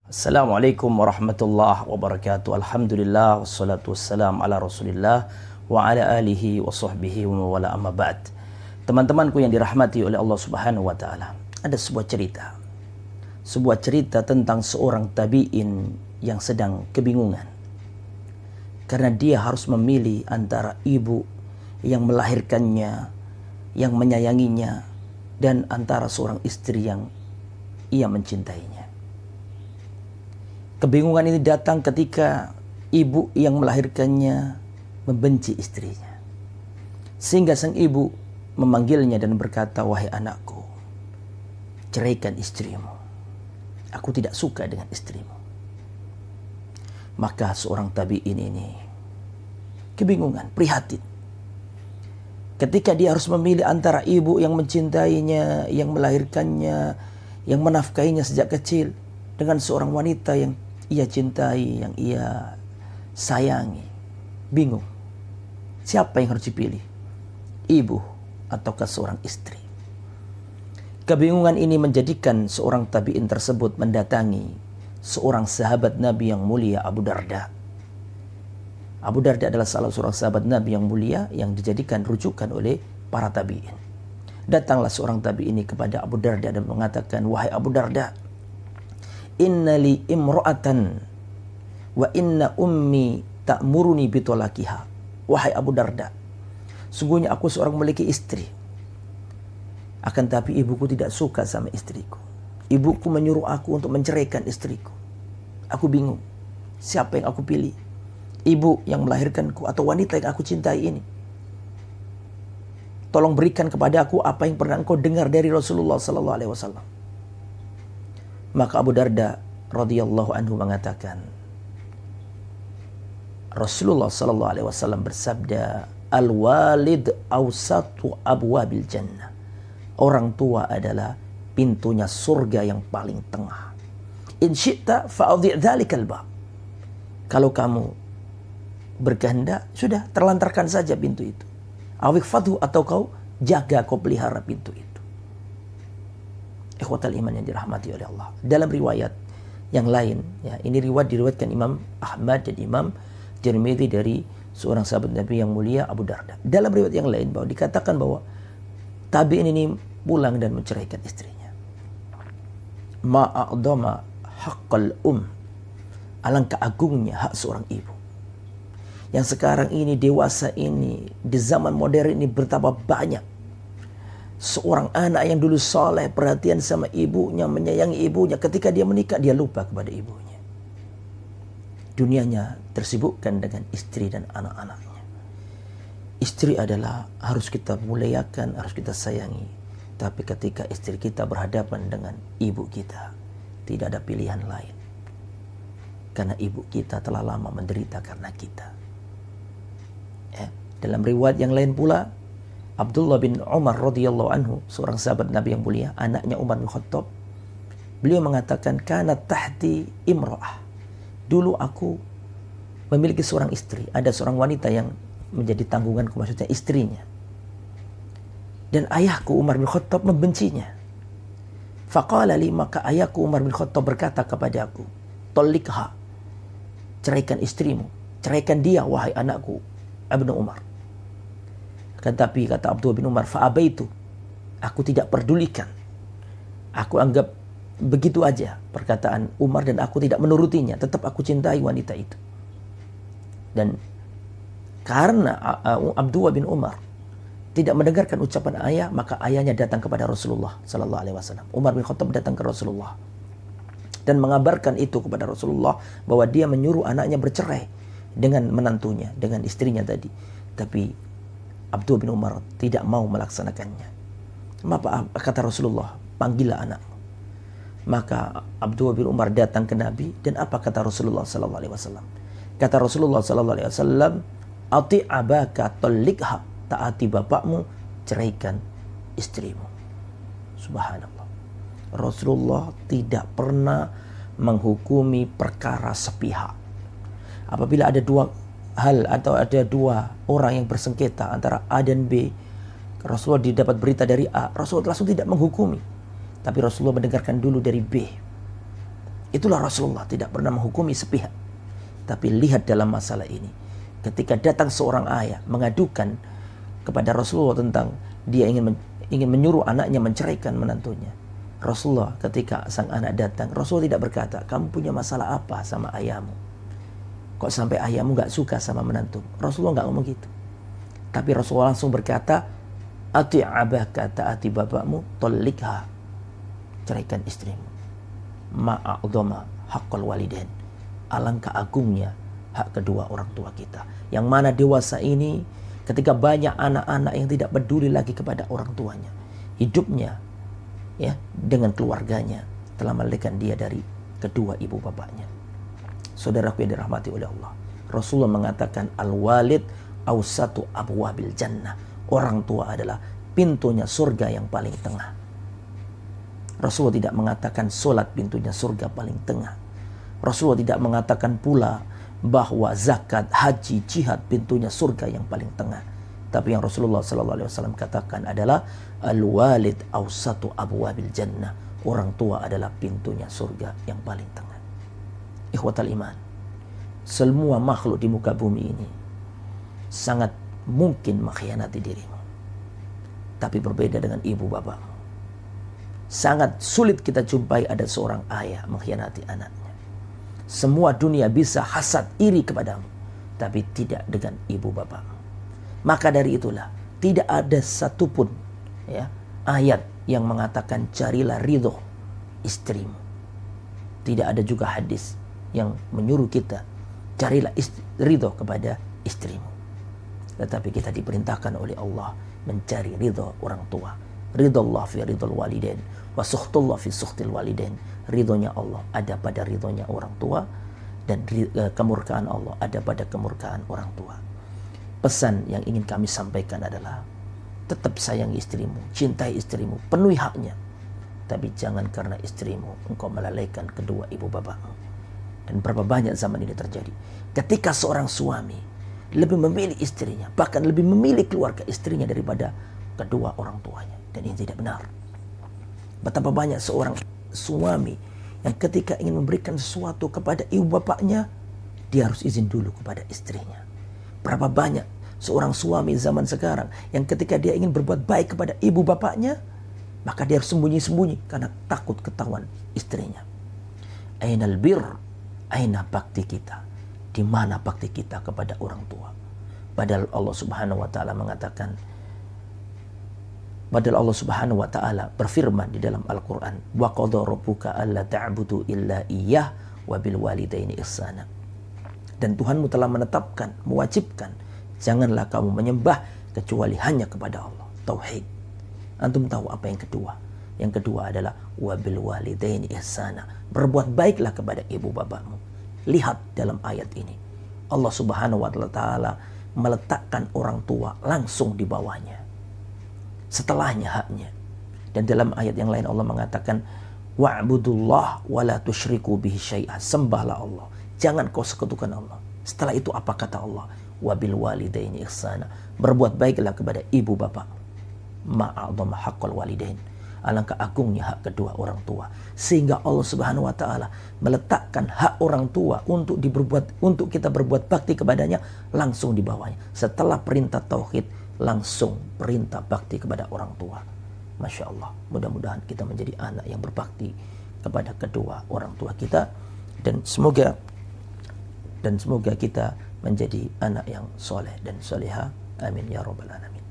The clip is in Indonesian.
Assalamualaikum warahmatullahi wabarakatuh. Alhamdulillah wassalatu wassalam ala Rasulillah wa ala alihi wa sahbihi wa wala amma ba'd. Teman-temanku yang dirahmati oleh Allah Subhanahu wa taala. Ada sebuah cerita. Sebuah cerita tentang seorang tabi'in yang sedang kebingungan. Karena dia harus memilih antara ibu yang melahirkannya, yang menyayanginya, dan antara seorang istri yang ia mencintainya. Kebingungan ini datang ketika ibu yang melahirkannya membenci istrinya. Sehingga sang ibu memanggilnya dan berkata, "Wahai anakku, ceraikan istrimu. Aku tidak suka dengan istrimu." Maka seorang tabi'in ini kebingungan, prihatin. Ketika dia harus memilih antara ibu yang mencintainya, yang melahirkannya, yang menafkahinya sejak kecil, dengan seorang wanita yang ia cintai, yang ia sayangi. Bingung. Siapa yang harus dipilih? Ibu ataukah seorang istri? Kebingungan ini menjadikan seorang tabi'in tersebut mendatangi seorang sahabat Nabi yang mulia, Abu Darda. Abu Darda adalah salah seorang sahabat Nabi yang mulia yang dijadikan rujukan oleh para tabi'in. Datanglah seorang tabi'in ini kepada Abu Darda dan mengatakan, "Wahai Abu Darda, inna li imra'atan wa inna ummi ta'muruni bitolakiha." Wahai Abu Darda, sungguhnya aku seorang memiliki istri. Akan tapi ibuku tidak suka sama istriku. Ibuku menyuruh aku untuk menceraikan istriku. Aku bingung. Siapa yang aku pilih? Ibu yang melahirkanku atau wanita yang aku cintai ini? Tolong berikan kepada aku apa yang pernah engkau dengar dari Rasulullah sallallahu alaihi wasallam. Maka Abu Darda radhiyallahu anhu mengatakan, Rasulullah sallallahu alaihi wasallam bersabda, "Al-walid awsatu abwabil jannah." Orang tua adalah pintunya surga yang paling tengah. In syi'ta fa'adhi' dzalikal bab. Kalau kamu berkehendak, sudah terlantarkan saja pintu itu. Awik fadhu, atau kau jaga, kau pelihara pintu itu. Ikhwatal iman yang dirahmati oleh Allah. Dalam riwayat yang lain, ya, ini diriwayatkan Imam Ahmad dan Imam Tirmidzi dari seorang sahabat Nabi yang mulia, Abu Darda. Dalam riwayat yang lain bahwa dikatakan bahwa tabi'in ini pulang dan menceraikan istrinya. Ma'a'dama haqqal alangkah agungnya hak seorang ibu. Yang sekarang ini, dewasa ini, di zaman modern ini bertambah banyak. Seorang anak yang dulu soleh, perhatian sama ibunya, menyayangi ibunya, ketika dia menikah, dia lupa kepada ibunya. Dunianya tersibukkan dengan istri dan anak-anaknya. Istri adalah harus kita muliakan, harus kita sayangi. Tapi ketika istri kita berhadapan dengan ibu kita, tidak ada pilihan lain. Karena ibu kita telah lama menderita karena kita. Ya. Dalam riwayat yang lain pula, Abdullah bin Umar radhiyallahu anhu, seorang sahabat Nabi yang mulia, anaknya Umar bin Khattab, beliau mengatakan, "Kana tahti imra'ah." Dulu aku memiliki seorang istri, ada seorang wanita yang menjadi tanggunganku, maksudnya istrinya. Dan ayahku Umar bin Khattab membencinya. Faqala li, maka ayahku Umar bin Khattab berkata kepada aku, "Talliqha." Ceraikan istrimu, ceraikan dia wahai anakku Ibnu Umar. Tetapi kata Abdullah bin Umar, "Fa'abaitu." Aku tidak pedulikan. Aku anggap begitu aja perkataan Umar dan aku tidak menurutinya. Tetap aku cintai wanita itu. Dan karena Abdullah bin Umar tidak mendengarkan ucapan ayah, maka ayahnya datang kepada Rasulullah sallallahu alaihi wasallam. Umar bin Khattab datang ke Rasulullah dan mengabarkan itu kepada Rasulullah bahwa dia menyuruh anaknya bercerai dengan menantunya, dengan istrinya tadi. Tapi Abdullah bin Umar tidak mau melaksanakannya. Maka kata Rasulullah, "Panggillah anakmu." Maka Abdullah bin Umar datang ke Nabi, dan apa kata Rasulullah sallallahu alaihi wasallam? Kata Rasulullah sallallahu alaihi wasallam, "Ati abaka talliqha." Taati bapakmu, ceraikan istrimu. Subhanallah. Rasulullah tidak pernah menghukumi perkara sepihak. Apabila ada dua hal atau ada dua orang yang bersengketa antara A dan B, Rasulullah didapat berita dari A, Rasulullah langsung tidak menghukumi, tapi Rasulullah mendengarkan dulu dari B. Itulah Rasulullah tidak pernah menghukumi sepihak. Tapi lihat dalam masalah ini, ketika datang seorang ayah mengadukan kepada Rasulullah tentang dia ingin menyuruh anaknya menceraikan menantunya. Rasulullah ketika sang anak datang, Rasulullah tidak berkata, kamu punya masalah apa sama ayahmu? Kok sampai ayahmu gak suka sama menantu? Rasulullah gak ngomong gitu. Tapi Rasulullah langsung berkata, ati abaka taati bapakmu, tolikha, ceraikan istrimu. Ma'a'udhama haqqal walidain, alangkah agungnya hak kedua orang tua kita. Yang mana dewasa ini ketika banyak anak-anak yang tidak peduli lagi kepada orang tuanya, hidupnya ya dengan keluarganya telah melalaikan dia dari kedua ibu bapaknya. Saudaraku yang dirahmati oleh Allah, Rasulullah mengatakan al-walid awsatu abwabil jannah. Orang tua adalah pintunya surga yang paling tengah. Rasulullah tidak mengatakan solat pintunya surga paling tengah. Rasulullah tidak mengatakan pula bahwa zakat, haji, jihad pintunya surga yang paling tengah. Tapi yang Rasulullah SAW katakan adalah al-walid awsatu abwabil jannah. Orang tua adalah pintunya surga yang paling tengah. Ikhwatal iman, semua makhluk di muka bumi ini sangat mungkin mengkhianati dirimu. Tapi berbeda dengan ibu bapakmu. Sangat sulit kita jumpai ada seorang ayah mengkhianati anaknya. Semua dunia bisa hasad iri kepadamu, tapi tidak dengan ibu bapakmu. Maka dari itulah tidak ada satupun ya, ayat yang mengatakan carilah ridho istrimu. Tidak ada juga hadis yang menyuruh kita carilah ridho kepada istrimu. Tetapi kita diperintahkan oleh Allah mencari ridho orang tua. Ridho Allah fi ridhol walidain, wa sukhtullah fi sukhtil walidain. Ridhonya Allah ada pada ridhonya orang tua, dan kemurkaan Allah ada pada kemurkaan orang tua. Pesan yang ingin kami sampaikan adalah tetap sayangi istrimu, cintai istrimu, penuhi haknya. Tapi jangan karena istrimu engkau melalaikan kedua ibu bapakmu. Dan berapa banyak zaman ini terjadi ketika seorang suami lebih memilih istrinya, bahkan lebih memilih keluarga istrinya daripada kedua orang tuanya. Dan ini tidak benar. Betapa banyak seorang suami yang ketika ingin memberikan sesuatu kepada ibu bapaknya, dia harus izin dulu kepada istrinya. Berapa banyak seorang suami zaman sekarang yang ketika dia ingin berbuat baik kepada ibu bapaknya, maka dia harus sembunyi-sembunyi karena takut ketahuan istrinya. Ainal bir, aina bakti kita? Di mana bakti kita kepada orang tua? Padahal Allah Subhanahu wa taala mengatakan, padahal Allah Subhanahu wa taala berfirman di dalam Al-Qur'an, wa qadha rabbuka alla ta'budu illa iyyah wa bil walidaini ihsana. Dan Tuhanmu telah menetapkan, mewajibkan, janganlah kamu menyembah kecuali hanya kepada Allah. Tauhid. Antum tahu apa yang kedua? Yang kedua adalah wa bil walidaini ihsana. Berbuat baiklah kepada ibu bapakmu. Lihat dalam ayat ini, Allah Subhanahu wa taala meletakkan orang tua langsung di bawahnya, setelahnya haknya. Dan dalam ayat yang lain Allah mengatakan, wa'budullah wa la tusyriku bihi syai'a. Sembahlah Allah, jangan kau sekutukan Allah. Setelah itu apa kata Allah? Wa bil walidaini ihsana. Berbuat baiklah kepada ibu bapak. Ma'adhama haqqal walidain. Alangkah agungnya hak kedua orang tua. Sehingga Allah Subhanahu wa taala meletakkan hak orang tua untuk kita berbuat bakti kepadanya langsung di bawahnya. Setelah perintah tauhid, langsung perintah bakti kepada orang tua. Masya Allah, mudah-mudahan kita menjadi anak yang berbakti kepada kedua orang tua kita, dan semoga kita menjadi anak yang soleh dan soleha. Amin ya rabbal alamin.